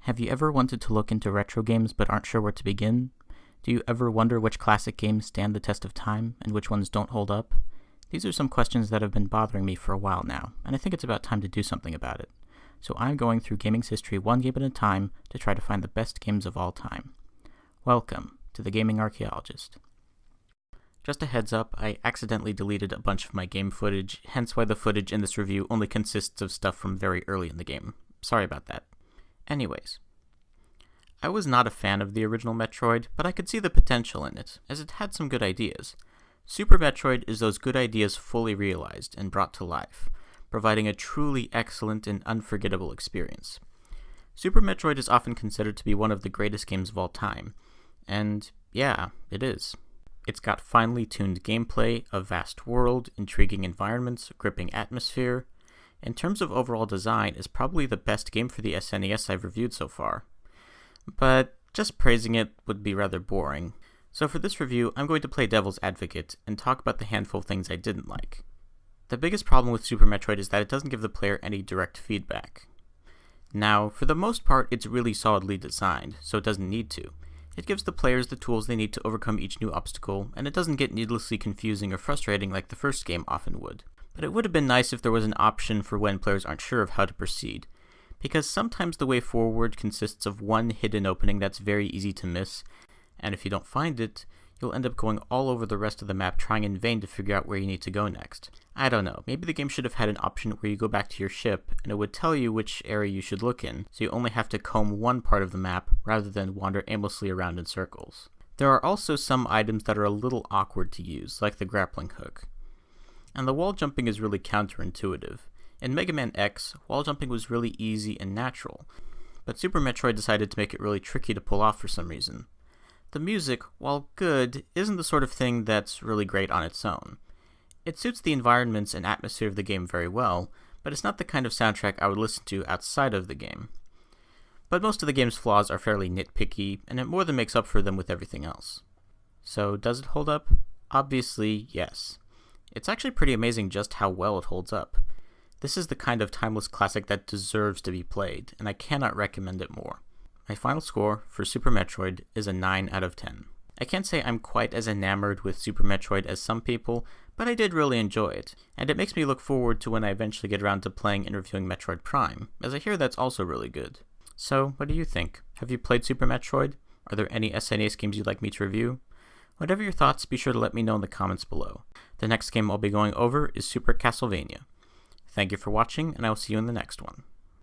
Have you ever wanted to look into retro games but aren't sure where to begin? Do you ever wonder which classic games stand the test of time and which ones don't hold up? These are some questions that have been bothering me for a while now, and I think it's about time to do something about it. So I'm going through gaming's history one game at a time to try to find the best games of all time. Welcome to the Gaming Archaeologist. Just a heads up, I accidentally deleted a bunch of my game footage, hence why the footage in this review only consists of stuff from very early in the game. Sorry about that. Anyways, I was not a fan of the original Metroid, but I could see the potential in it, as it had some good ideas. Super Metroid is those good ideas fully realized and brought to life, providing a truly excellent and unforgettable experience. Super Metroid is often considered to be one of the greatest games of all time, and yeah, it is. It's got finely tuned gameplay, a vast world, intriguing environments, a gripping atmosphere. In terms of overall design, it's probably the best game for the SNES I've reviewed so far. But just praising it would be rather boring. So for this review, I'm going to play devil's advocate and talk about the handful of things I didn't like. The biggest problem with Super Metroid is that it doesn't give the player any direct feedback. Now, for the most part, it's really solidly designed, so it doesn't need to. It gives the players the tools they need to overcome each new obstacle, and it doesn't get needlessly confusing or frustrating like the first game often would. But it would have been nice if there was an option for when players aren't sure of how to proceed, because sometimes the way forward consists of one hidden opening that's very easy to miss, and if you don't find it, you'll end up going all over the rest of the map trying in vain to figure out where you need to go next. I don't know, maybe the game should have had an option where you go back to your ship, and it would tell you which area you should look in, so you only have to comb one part of the map rather than wander aimlessly around in circles. There are also some items that are a little awkward to use, like the grappling hook. And the wall jumping is really counterintuitive. In Mega Man X, wall jumping was really easy and natural, but Super Metroid decided to make it really tricky to pull off for some reason. The music, while good, isn't the sort of thing that's really great on its own. It suits the environments and atmosphere of the game very well, but it's not the kind of soundtrack I would listen to outside of the game. But most of the game's flaws are fairly nitpicky, and it more than makes up for them with everything else. So, does it hold up? Obviously, yes. It's actually pretty amazing just how well it holds up. This is the kind of timeless classic that deserves to be played, and I cannot recommend it more. My final score for Super Metroid is a 9 out of 10. I can't say I'm quite as enamored with Super Metroid as some people, but I did really enjoy it, and it makes me look forward to when I eventually get around to playing and reviewing Metroid Prime, as I hear that's also really good. So, what do you think? Have you played Super Metroid? Are there any SNES games you'd like me to review? Whatever your thoughts, be sure to let me know in the comments below. The next game I'll be going over is Super Castlevania. Thank you for watching, and I will see you in the next one.